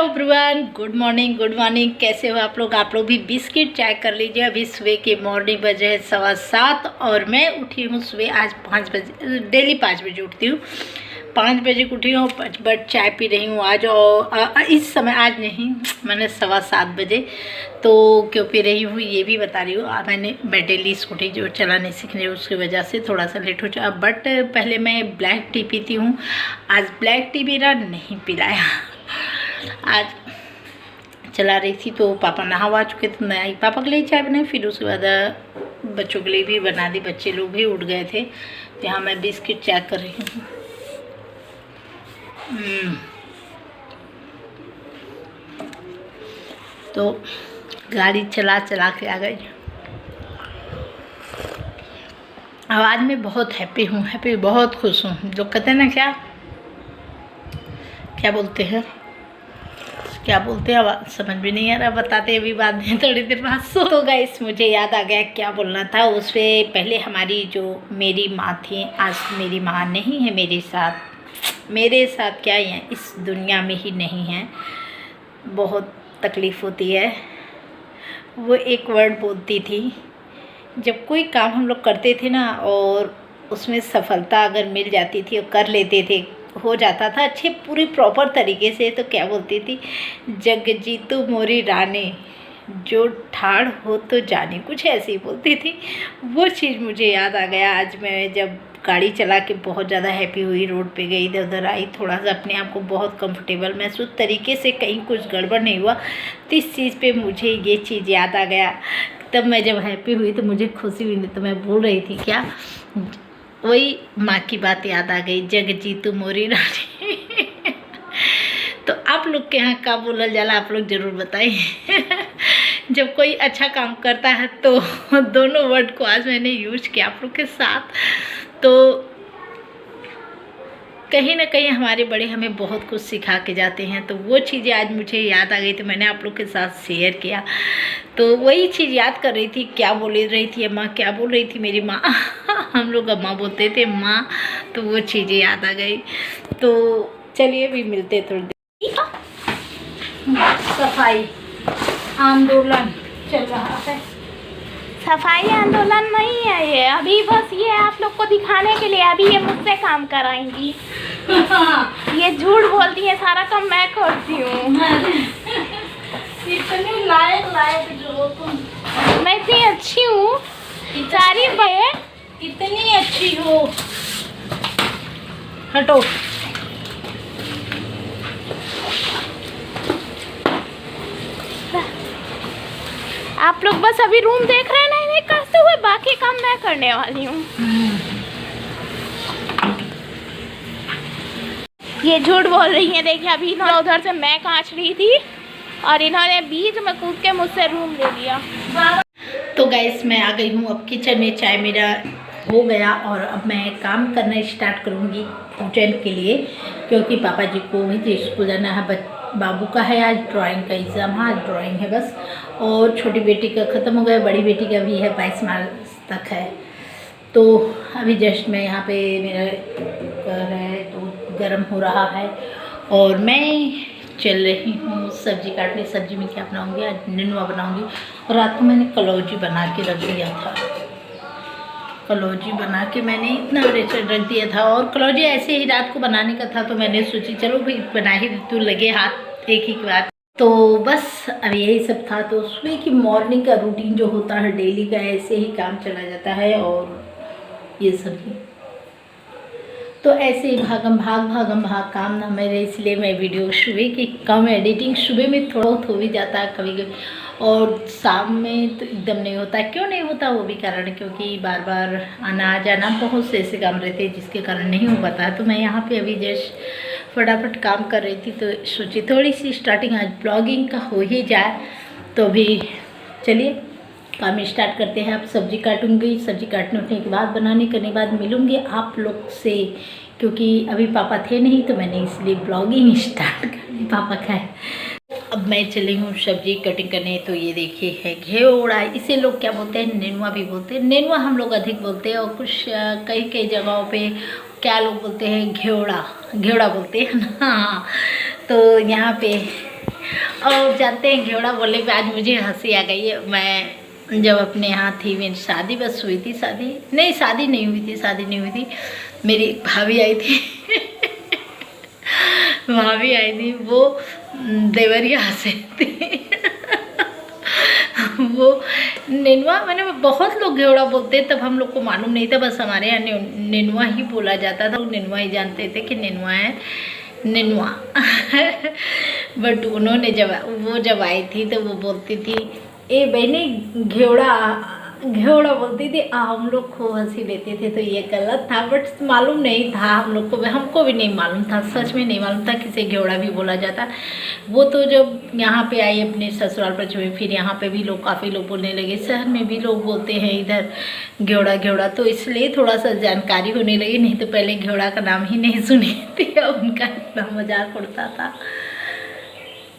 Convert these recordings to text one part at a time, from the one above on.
Everyone, good morning. कैसे हो आप लोग भी बिस्किट चाय कर लीजिए। अभी सुबह के मॉर्निंग बजे है 7:15 और मैं उठी हूँ सुबह आज 5 बजे। डेली 5 बजे उठती हूँ, 5 बजे उठी हूँ बट चाय पी रही हूँ आज। और इस समय आज नहीं, मैंने 7:15 बजे। तो क्यों पी रही हूँ ये भी बता रही हूँ। मैं डेली स्कूटी जो चलाने सीखने उसकी वजह से थोड़ा सा लेट हो जाए। बट पहले मैं ब्लैक टी पीती हूँ, आज ब्लैक टी मेरा नहीं पिलाया। आज चला रही थी तो पापा नहा चुके थे, मैं आई पापा के लिए चाय बनाई, फिर उसके बाद बच्चों के लिए भी बना दी। बच्चे लोग भी उठ गए थे। यहाँ मैं बिस्किट चाय कर रही हूँ। तो गाड़ी चला के आ गई। अब आज मैं बहुत हैप्पी हूँ, बहुत खुश हूँ। जो कहते हैं ना, क्या बोलते हैं आवाज़ समझ भी नहीं आ रहा, बताते अभी बाद में थोड़ी देर बाद। तो गाइस मुझे याद आ गया क्या बोलना था। उससे पहले हमारी जो मेरी माँ थी, आज मेरी माँ नहीं है मेरे साथ क्या है, इस दुनिया में ही नहीं है। बहुत तकलीफ़ होती है। वो एक वर्ड बोलती थी, जब कोई काम हम लोग करते थे ना और उसमें सफलता अगर मिल जाती थी और कर लेते थे, हो जाता था अच्छे पूरी प्रॉपर तरीके से, तो क्या बोलती थी, जग जीतू मोरी रानी, जो ठाड़ हो तो जाने, कुछ ऐसी बोलती थी। वो चीज़ मुझे याद आ गया। आज मैं जब गाड़ी चला के बहुत ज़्यादा हैप्पी हुई, रोड पे गई, इधर उधर आई, थोड़ा सा अपने आप को बहुत कंफर्टेबल महसूस तरीके से, कहीं कुछ गड़बड़ नहीं हुआ। तो इस चीज़ पे मुझे ये चीज़ याद आ गया। तब मैं जब हैप्पी हुई तो मुझे खुशी हुई। नहीं तो मैं बोल रही थी क्या, वही माँ की बात याद आ गई, जग जीतू मोरी रानी। तो आप लोग के यहाँ का बोलल जाला, आप लोग ज़रूर बताइए। जब कोई अच्छा काम करता है तो दोनों वर्ड को आज मैंने यूज किया आप लोग के साथ। तो कहीं ना कहीं हमारे बड़े हमें बहुत कुछ सिखा के जाते हैं। तो वो चीज़ें आज मुझे याद आ गई तो मैंने आप लोग के साथ शेयर किया। तो वही चीज़ याद कर रही थी, क्या बोल रही थी अम्मा, क्या बोल रही थी मेरी माँ। हम लोग अम्मा बोलते थे, माँ। तो वो चीज़ें याद आ गई। तो चलिए भी मिलते थोड़ी देर। सफाई आंदोलन चल रहा है। सफाई आंदोलन नहीं है ये, अभी बस ये आप लोग को दिखाने के लिए। अभी ये मुझसे काम कराएंगी। ये झूठ बोलती है, सारा काम मैं करती हूँ। इतनी लायक जो तुम। मैं इतनी अच्छी हूँ, सारी बे इतनी अच्छी हो। हटो। आप लोग बस अभी रूम देख रहे हैं ना, इन्हें करते हुए, बाकी काम मैं करने वाली हूँ। ये झूठ बोल रही है। देखिए अभी इन्होंने उधर से मैं कांच रही थी और इन्होंने बीच में कूद के मुझसे रूम ले लिया। तो गाइस मैं आ गई हूँ अब किचन में। चाय मेरा हो गया और अब मैं काम करना स्टार्ट करूँगी पूजन के लिए, क्योंकि पापा जी को भी स्कूल जाना है। बाबू का है आज ड्राइंग का एग्ज़ाम, हाँ ड्राइंग है बस। और छोटी बेटी का ख़त्म हो गया, बड़ी बेटी का भी है 22 मार्च तक है। तो अभी जस्ट मैं यहाँ पे मेरा कुकर है तो गर्म हो रहा है और मैं चल रही हूँ सब्ज़ी काटने। सब्ज़ी में क्या बनाऊँगी, आज नेनुआ बनाऊँगी। और रात को मैंने कलौजी बना के रख दिया था। कलौजी बना के मैंने इतना रख दिया था। और कलौजी ऐसे ही रात को बनाने का था, तो मैंने सोची चलो भाई बना ही तो लगे हाथ एक ही बात। तो बस अब यही सब था। तो सुबह की मॉर्निंग का रूटीन जो होता है डेली का, ऐसे ही काम चला जाता है। और ये सब ही तो ऐसे ही भागम भाग काम ना मेरे, इसलिए मैं वीडियो सुबह की कम एडिटिंग सुबह में थोड़ा हो भी जाता है कभी कभी, और शाम में तो एकदम नहीं होता। क्यों नहीं होता वो भी कारण है, क्योंकि बार बार आना जाना बहुत से ऐसे काम रहते हैं जिसके कारण नहीं हो पाता। तो मैं यहाँ पे अभी जस्ट फटाफट काम कर रही थी, तो सोची थोड़ी सी स्टार्टिंग आज ब्लॉगिंग का हो ही जाए। तो अभी चलिए काम स्टार्ट करते हैं। अब सब्ज़ी काटूंगी, सब्ज़ी काटने उठने के बाद बनाने करने के बाद मिलूँगी आप लोग से, क्योंकि अभी पापा थे नहीं तो मैंने इसलिए ब्लॉगिंग स्टार्ट कर दी। पापा का है। अब मैं चली हूँ सब्जी कटिंग करने। तो ये देखिए है घेवड़ा, इसे लोग क्या बोलते हैं, नेनुआ भी बोलते हैं। नेनुआ हम लोग अधिक बोलते हैं, और कुछ कई जगहों पे क्या लोग बोलते हैं, घेवड़ा बोलते हैं ना। तो यहाँ पे और जानते हैं घेवड़ा बोलने पे आज मुझे हंसी आ गई है। मैं जब अपने यहाँ थी, मेरी शादी बस हुई थी, शादी नहीं हुई थी, मेरी भाभी आई थी भाभी आई थी, वो देवरिया से थी वो नेनुआ, मैंने बहुत लोग घेवड़ा बोलते हैं, तब हम लोग को मालूम नहीं था, बस हमारे यहाँ नेनुआ ही बोला जाता था। नेनुआ ही जानते थे कि नेनुआ है, नेनुआ बट उन्होंने जब आई थी तो वो बोलती थी ए बहनी घेवड़ा बोलती थी। हम लोग खूब हंसी लेते थे। तो ये गलत था, बट मालूम नहीं था हम लोग को, हमको भी नहीं मालूम था, सच में नहीं मालूम था किसे घेवड़ा भी बोला जाता। वो तो जब यहाँ पे आई अपने ससुराल पर में, फिर यहाँ पे भी लोग, काफ़ी लोग बोलने लगे, शहर में भी लोग बोलते हैं इधर घेवड़ा, तो इसलिए थोड़ा सा जानकारी होने लगी। नहीं तो पहले घेवड़ा का नाम ही नहीं सुनी थी। उनका इतना मजाक उड़ता था,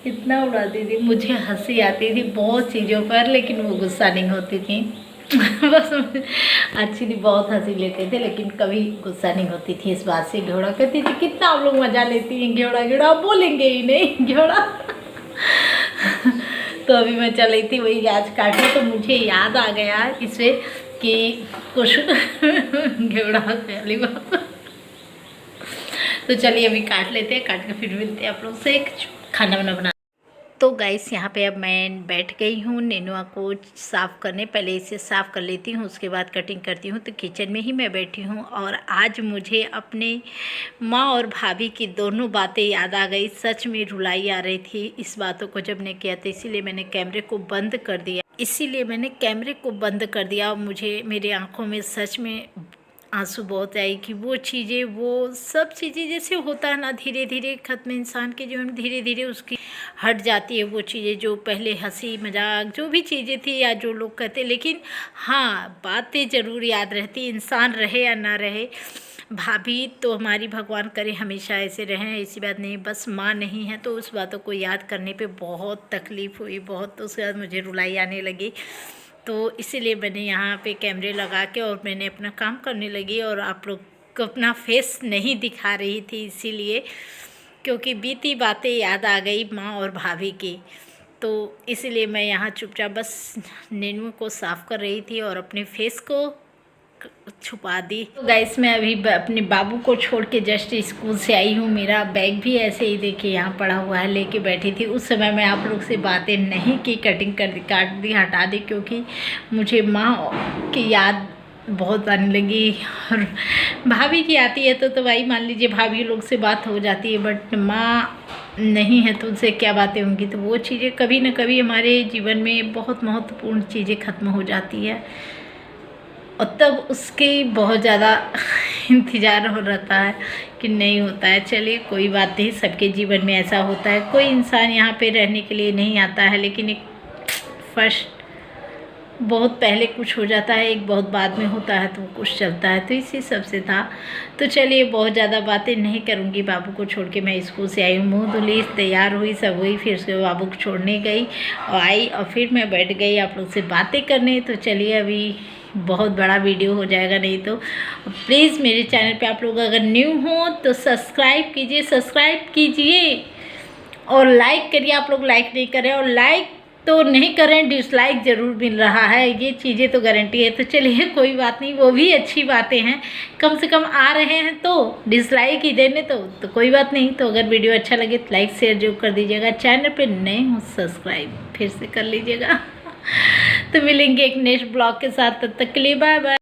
इतना उड़ाती थी, मुझे हंसी आती थी बहुत चीज़ों पर, लेकिन वो गुस्सा नहीं होती थी बस अच्छी थी, बहुत हंसी लेते थे, लेकिन कभी गुस्सा नहीं होती थी इस बात से। घेवड़ा कहती थी कितना आप लोग मज़ा लेती हैं, घेवड़ा आप बोलेंगे ही नहीं घेवड़ा तो अभी मैं चल रही थी वही आज काटने, तो मुझे याद आ गया इससे कि कुछ घेवड़ा पहली बात तो चलिए अभी काट लेते हैं, काट के फिर मिलते हैं आप लोग से खाना बना। तो गाइस यहाँ पे अब मैं बैठ गई हूँ नेनुआ को साफ़ करने। पहले इसे साफ़ कर लेती हूँ, उसके बाद कटिंग करती हूँ। तो किचन में ही मैं बैठी हूँ और आज मुझे अपने माँ और भाभी की दोनों बातें याद आ गई। सच में रुलाई आ रही थी इस बातों को जब ने किया, तो इसीलिए मैंने कैमरे को बंद कर दिया। मुझे मेरे आँखों में सच में आंसू बहुत आए कि वो चीज़ें, वो सब चीज़ें जैसे होता है ना, धीरे धीरे ख़त्म, इंसान के जीवन में धीरे धीरे उसकी हट जाती है वो चीज़ें जो पहले हंसी मजाक जो भी चीज़ें थी या जो लोग कहते, लेकिन हाँ बातें ज़रूर याद रहती, इंसान रहे या ना रहे। भाभी तो हमारी भगवान करे हमेशा ऐसे रहें, ऐसी बात नहीं, बस माँ नहीं है तो उस बातों को याद करने पे बहुत तकलीफ़ हुई, बहुत। तो उसके बाद मुझे रुलाई आने लगी। तो इसीलिए मैंने यहाँ पे कैमरे लगा के और मैंने अपना काम करने लगी और आप लोग को अपना फेस नहीं दिखा रही थी, इसीलिए क्योंकि बीती बातें याद आ गई माँ और भाभी की। तो इसीलिए मैं यहाँ चुपचाप बस नेनुआ को साफ़ कर रही थी और अपने फेस को छुपा दी। तो गाइस मैं अभी अपने बाबू को छोड़ के जस्ट स्कूल से आई हूँ। मेरा बैग भी ऐसे ही देखिए यहाँ पड़ा हुआ है, लेके बैठी थी। उस समय मैं आप लोग से बातें नहीं की, कटिंग कर दी, काट दी, हटा दी, क्योंकि मुझे माँ की याद बहुत आने लगी और भाभी की आती है तो भाई मान लीजिए भाभी लोग से बात हो जाती है, बट माँ नहीं है तो उनसे क्या बातें होंगी। तो वो चीज़ें कभी ना कभी हमारे जीवन में बहुत महत्वपूर्ण चीज़ें ख़त्म हो जाती है और तब उसकी बहुत ज़्यादा इंतज़ार हो रहता है कि नहीं होता है। चलिए कोई बात नहीं, सबके जीवन में ऐसा होता है। कोई इंसान यहाँ पे रहने के लिए नहीं आता है, लेकिन एक फर्स्ट बहुत पहले कुछ हो जाता है, एक बहुत बाद में होता है तो कुछ चलता है। तो इसी सबसे था। तो चलिए बहुत ज़्यादा बातें नहीं करूँगी। बाबू को छोड़ के मैं स्कूल से आई हूँ, मुँह धुली, तैयार हुई, सब हुई, फिर उसके बाबू को छोड़ने गई और आई और फिर मैं बैठ गई आप लोग से बातें करने। तो चलिए अभी बहुत बड़ा वीडियो हो जाएगा, नहीं तो प्लीज़ मेरे चैनल पे आप लोग अगर न्यू हो तो सब्सक्राइब कीजिए और लाइक करिए। आप लोग लाइक नहीं करें, और लाइक तो नहीं करें, डिसलाइक ज़रूर मिल रहा है, ये चीज़ें तो गारंटी है। तो चलिए कोई बात नहीं, वो भी अच्छी बातें हैं, कम से कम आ रहे हैं तो डिसलाइक ही देने तो कोई बात नहीं। तो अगर वीडियो अच्छा लगे तो लाइक शेयर जरूर कर दीजिएगा। चैनल पे नए हो सब्सक्राइब फिर से कर लीजिएगा। तो मिलेंगे एक नेक्स्ट ब्लॉग के साथ, तब तक के लिए बाय बाय।